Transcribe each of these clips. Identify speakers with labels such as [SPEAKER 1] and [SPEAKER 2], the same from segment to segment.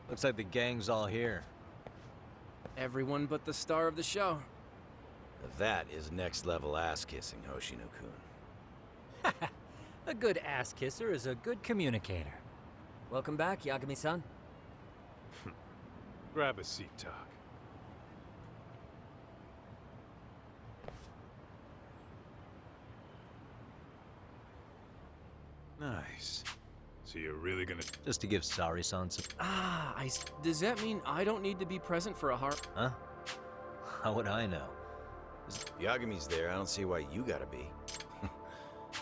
[SPEAKER 1] Looks like the gang's all here.
[SPEAKER 2] Everyone but the star of the show.
[SPEAKER 3] That is next-level ass-kissing, Hoshino-kun.
[SPEAKER 4] A good ass kisser is a good communicator.
[SPEAKER 5] Welcome back, Yagami-san.
[SPEAKER 6] Grab a seat, Tak. Nice. So you're really gonna...
[SPEAKER 1] Just to give Sari-san some...
[SPEAKER 2] Does that mean I don't need to be present for a heart?
[SPEAKER 1] Huh? How would I know?
[SPEAKER 3] Yagami's there, I don't see why you gotta be.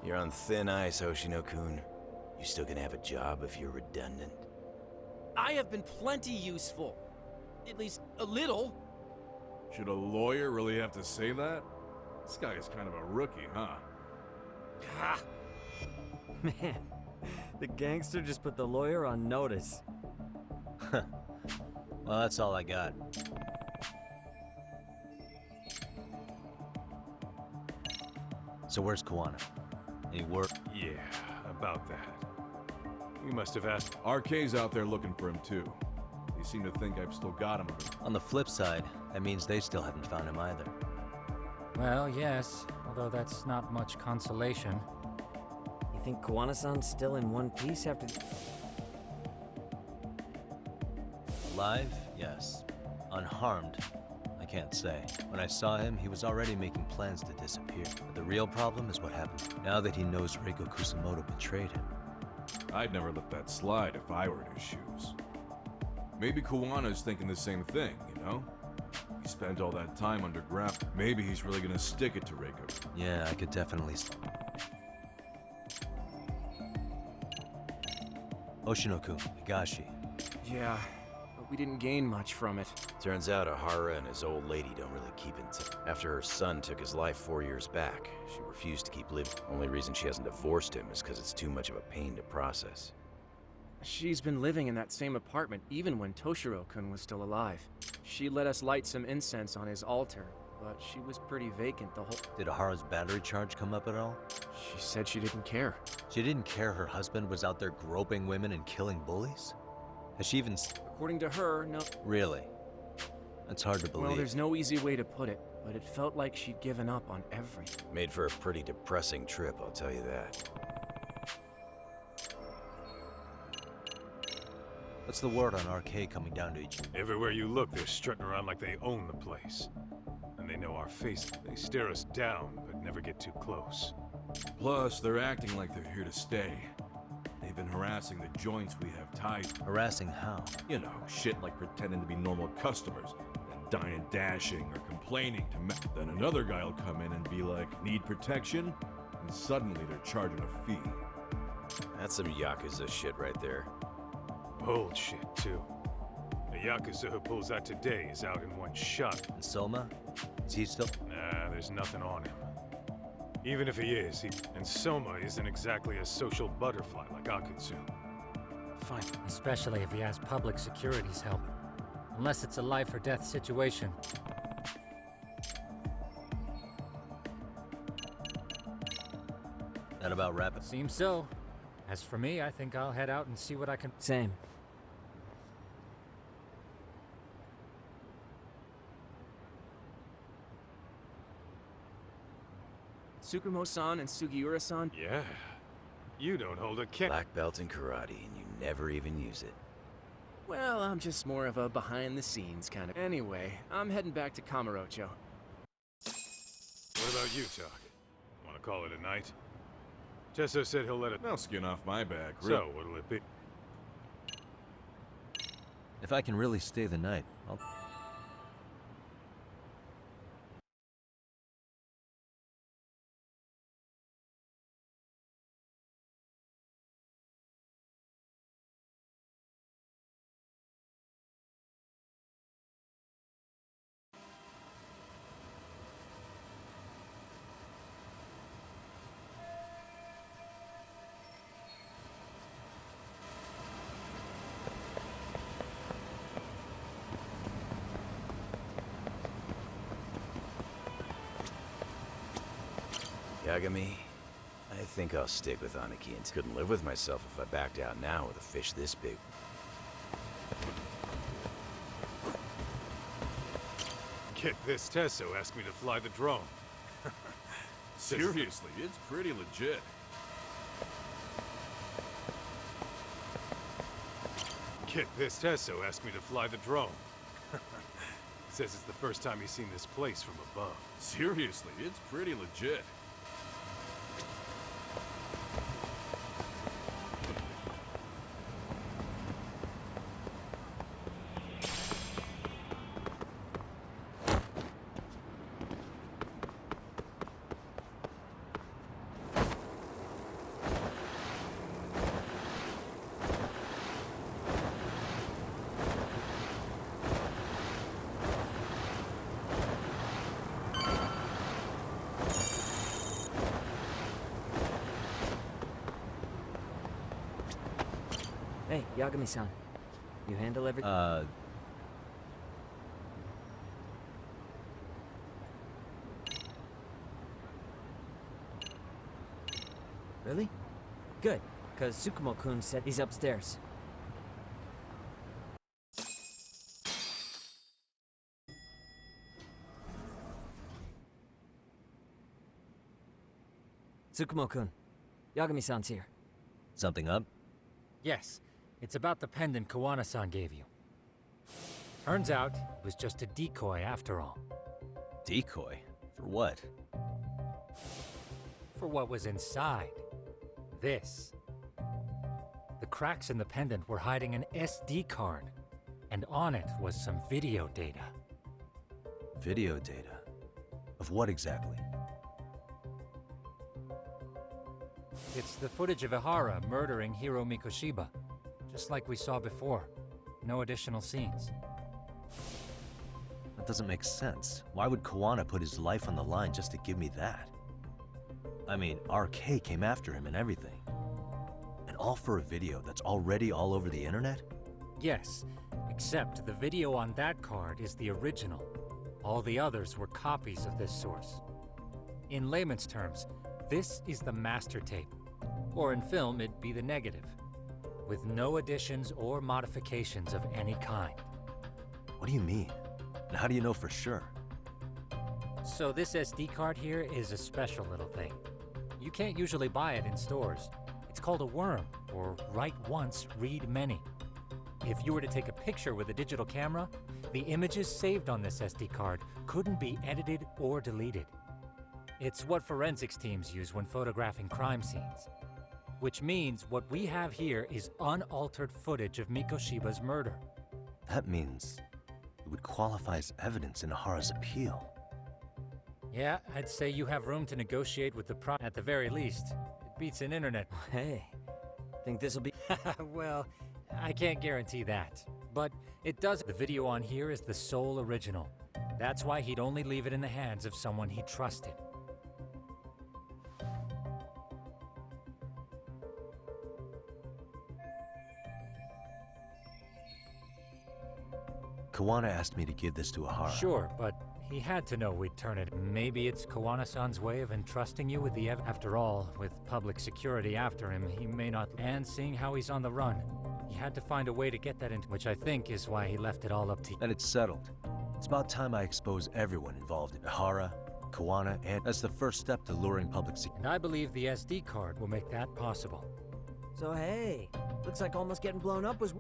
[SPEAKER 3] You're on thin ice, Hoshino-kun. You still gonna have a job if you're redundant?
[SPEAKER 2] I have been plenty useful. At least a little.
[SPEAKER 6] Should a lawyer really have to say that? This guy is kind of a rookie, huh?
[SPEAKER 2] Ah,
[SPEAKER 5] Man, the gangster just put the lawyer on notice.
[SPEAKER 1] Well, that's all I got. So where's Kuwana? Any work?
[SPEAKER 6] Yeah, about that. You must have asked... RK's out there looking for him, too. They seem to think I've still got him.
[SPEAKER 1] On the flip side, that means they still haven't found him either.
[SPEAKER 4] Well, yes, although that's not much consolation.
[SPEAKER 5] You think Kuwana-san's still in one piece after...
[SPEAKER 1] Alive? Yes. Unharmed? I can't say. When I saw him, he was already making plans to disappear. But the real problem is what happened now that he knows Reiko Kusamoto betrayed him.
[SPEAKER 6] I'd never let that slide if I were in his shoes. Maybe Kuwana's thinking the same thing, you know? He spent all that time underground. Maybe he's really gonna stick it to Reiko.
[SPEAKER 1] Yeah, I could definitely... Hoshino-kun, Higashi.
[SPEAKER 2] yeah, but we didn't gain much from it.
[SPEAKER 3] Turns out Ahara and his old lady don't really keep in touch. After her son took his life 4 years back, she refused to keep living. Only reason she hasn't divorced him is because it's too much of a pain to process.
[SPEAKER 2] She's been living in that same apartment even when Toshiro-kun was still alive. She let us light some incense on his altar, but she was pretty vacant the whole...
[SPEAKER 1] Did Ahara's battery charge come up at all?
[SPEAKER 2] She said she didn't care.
[SPEAKER 1] She didn't care her husband was out there groping women and killing bullies? Has she even...
[SPEAKER 2] According to her, no...
[SPEAKER 1] Really? That's hard to believe.
[SPEAKER 2] Well, there's no easy way to put it, but it felt like she'd given up on everything.
[SPEAKER 3] Made for a pretty depressing trip, I'll tell you that.
[SPEAKER 1] What's the word on RK coming down to each...
[SPEAKER 6] Everywhere you look, they're strutting around like they own the place. And they know our faces. They stare us down, but never get too close. Plus, they're acting like they're here to stay. They've been harassing the joints we have tied.
[SPEAKER 1] Harassing how?
[SPEAKER 6] You know, shit like pretending to be normal customers, and dying dashing or complaining to me. Then another guy will come in and be like, need protection? And suddenly they're charging a fee.
[SPEAKER 3] That's some Yakuza shit right there.
[SPEAKER 6] Bold shit, too. The Yakuza who pulls out today is out in one shot.
[SPEAKER 1] And Soma? Is he still...
[SPEAKER 6] Nah, there's nothing on him. Even if he is, And Soma isn't exactly a social butterfly like Akutsu.
[SPEAKER 2] Fine.
[SPEAKER 4] Especially if he has public security's help. Unless it's a life or death situation.
[SPEAKER 1] That about wrap it?
[SPEAKER 4] Seems so. As for me, I think I'll head out and see what I can...
[SPEAKER 5] Same.
[SPEAKER 2] Tsukumo-san and Sugiura-san?
[SPEAKER 6] Yeah. You don't hold a can-
[SPEAKER 3] Black belt in karate, and you never even use it.
[SPEAKER 2] Well, I'm just more of a behind-the-scenes kind of... Anyway, I'm heading back to Kamurocho.
[SPEAKER 6] What about you, Tak? Want to call it a night? Tesso said he'll let it... I'll skin off my back. So, what'll it be?
[SPEAKER 1] If I can really stay the night, I'll...
[SPEAKER 3] Yagami, I think I'll stick with Aniki and couldn't live with myself if I backed out now with a fish this big.
[SPEAKER 6] Get this, Tesso asked me to fly the drone.
[SPEAKER 7] Seriously, it's pretty legit.
[SPEAKER 6] Get this, Tesso asked me to fly the drone. Says it's the first time he's seen this place from above.
[SPEAKER 7] Seriously, it's pretty legit.
[SPEAKER 5] Hey, Yagami-san. You handle everything? Really? Good, because Tsukumo-kun said he's upstairs. Tsukumo-kun, Yagami-san's here.
[SPEAKER 1] Something up?
[SPEAKER 4] Yes, it's about the pendant Kawana-san gave you. Turns out, it was just a decoy after all.
[SPEAKER 1] Decoy? For what?
[SPEAKER 4] For what was inside. This. The cracks in the pendant were hiding an SD card, and on it was some video data.
[SPEAKER 1] Video data? Of what exactly?
[SPEAKER 4] It's the footage of Ihara murdering Hiro Mikoshiba, just like we saw before. No additional scenes.
[SPEAKER 1] That doesn't make sense. Why would Kawana put his life on the line just to give me that? I mean, RK came after him and everything. And all for a video that's already all over the internet?
[SPEAKER 4] Yes, except the video on that card is the original. All the others were copies of this source. In layman's terms, this is the master tape. Or in film, it'd be the negative. With no additions or modifications of any kind.
[SPEAKER 1] What do you mean? And how do you know for sure?
[SPEAKER 4] So this SD card here is a special little thing. You can't usually buy it in stores. It's called a worm, or write once, read many. If you were to take a picture with a digital camera, the images saved on this SD card couldn't be edited or deleted. It's what forensics teams use when photographing crime scenes. Which means what we have here is unaltered footage of Mikoshiba's murder.
[SPEAKER 1] That means it would qualify as evidence in Ihara's appeal.
[SPEAKER 4] Yeah, I'd say you have room to negotiate with the at the very least. It beats an internet.
[SPEAKER 5] Hey, think this'll be...
[SPEAKER 4] Well, I can't guarantee that. But it does. The video on here is the sole original. That's why he'd only leave it in the hands of someone he trusted.
[SPEAKER 1] Kawana asked me to give this to Ihara.
[SPEAKER 4] Sure, but he had to know we'd turn it. Maybe it's Kawana-san's way of entrusting you with the After all, with public security after him, he may not. And seeing how he's on the run, he had to find a way to get that in, which I think is why he left it all up to you.
[SPEAKER 1] Then it's settled. It's about time I expose everyone involved in Ihara, Kawana, and that's the first step to luring public security.
[SPEAKER 4] And I believe the SD card will make that possible.
[SPEAKER 5] So hey, looks like almost getting blown up was...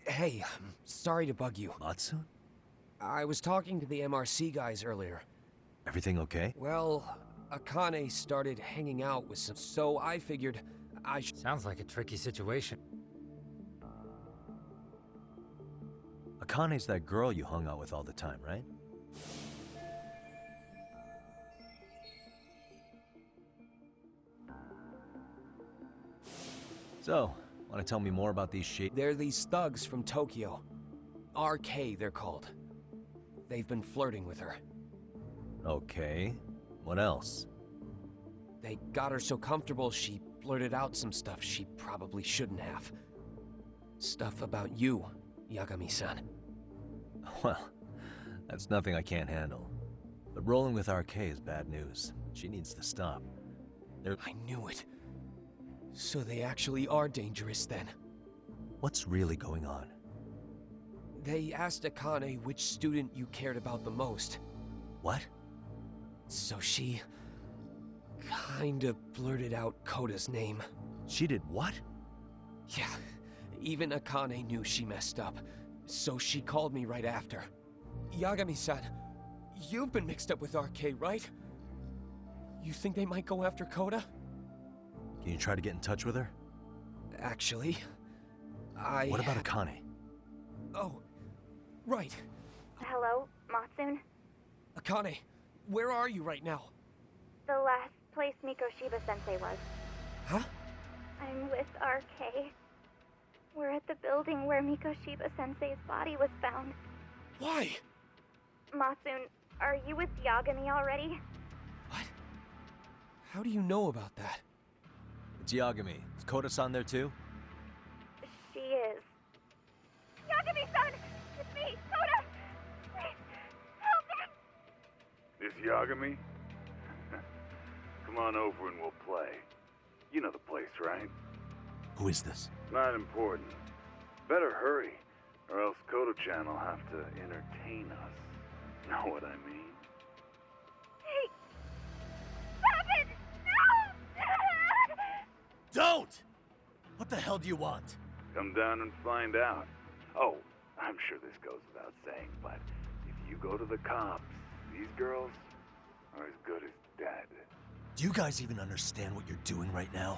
[SPEAKER 8] Hey, sorry to bug you.
[SPEAKER 1] Matsu?
[SPEAKER 8] I was talking to the MRC guys earlier.
[SPEAKER 1] Everything okay?
[SPEAKER 8] Well, Akane started hanging out with some, so I figured I should...
[SPEAKER 4] Sounds like a tricky situation.
[SPEAKER 1] Akane's that girl you hung out with all the time, right? So, want to tell me more about these
[SPEAKER 8] They're these thugs from Tokyo. RK, they're called. They've been flirting with her.
[SPEAKER 1] Okay. What else?
[SPEAKER 8] They got her so comfortable she blurted out some stuff she probably shouldn't have. Stuff about you, Yagami-san.
[SPEAKER 1] Well, that's nothing I can't handle. But rolling with RK is bad news. She needs to stop.
[SPEAKER 8] I knew it. So they actually are dangerous then.
[SPEAKER 1] What's really going on?
[SPEAKER 8] They asked Akane which student you cared about the most.
[SPEAKER 1] What?
[SPEAKER 8] So she kinda blurted out Koda's name.
[SPEAKER 1] She did what?
[SPEAKER 8] Yeah, even Akane knew she messed up, so she called me right after. Yagami-san, you've been mixed up with RK, right? You think they might go after Koda?
[SPEAKER 1] Can you try to get in touch with her?
[SPEAKER 8] Actually,
[SPEAKER 1] What about Akane?
[SPEAKER 8] Oh, right.
[SPEAKER 9] Hello, Matsun?
[SPEAKER 8] Akane, where are you right now?
[SPEAKER 9] The last place Mikoshiba-sensei was.
[SPEAKER 8] Huh?
[SPEAKER 9] I'm with RK. We're at the building where Mikoshiba-sensei's body was found.
[SPEAKER 8] Why?
[SPEAKER 9] Matsun, are you with Yagami already?
[SPEAKER 8] What? How do you know about that?
[SPEAKER 1] It's Yagami. Is Koda-san there too?
[SPEAKER 9] She is. Yagami-san! It's me, Koda! Please, help me!
[SPEAKER 10] This Yagami? Come on over and we'll play. You know the place, right?
[SPEAKER 1] Who is this?
[SPEAKER 10] Not important. Better hurry, or else Kodo-chan will have to entertain us. Know what I mean?
[SPEAKER 9] Hey! Stop it! No!
[SPEAKER 1] Don't! What the hell do you want?
[SPEAKER 10] Come down and find out. Oh, I'm sure this goes without saying, but if you go to the cops, these girls are as good as dead.
[SPEAKER 1] Do you guys even understand what you're doing right now?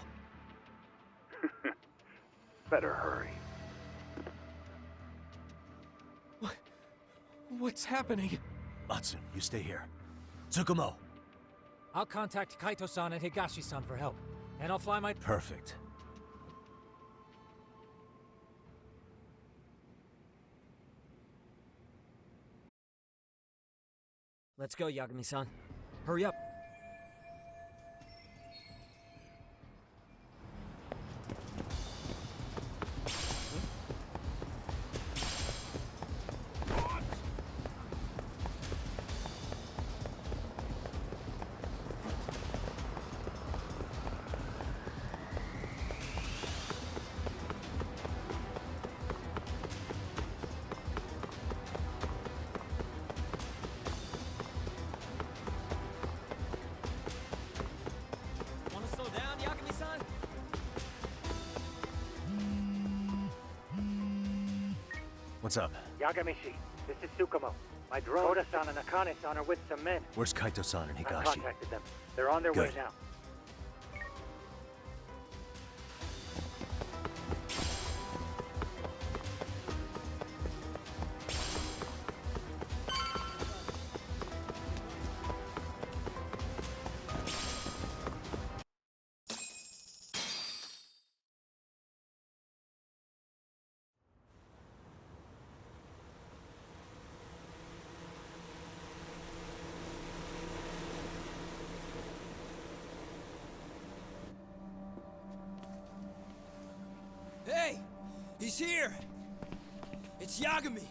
[SPEAKER 10] Better hurry.
[SPEAKER 8] What's happening?
[SPEAKER 1] Matsun, you stay here. Tsukumo.
[SPEAKER 4] I'll contact Kaito-san and Higashi-san for help. And I'll fly my...
[SPEAKER 1] Perfect.
[SPEAKER 5] Let's go, Yagami-san. Hurry up. Wanna slow down, Yagami-san?
[SPEAKER 1] What's up?
[SPEAKER 11] Yagamishi, this is Tsukumo. My drone, Koda-san and Akane-san are with some men.
[SPEAKER 1] Where's Kaito-san and
[SPEAKER 11] I
[SPEAKER 1] Higashi?
[SPEAKER 11] contacted them. They're on their way
[SPEAKER 1] Good.
[SPEAKER 11] now.
[SPEAKER 12] Hey! He's here! It's Yagami!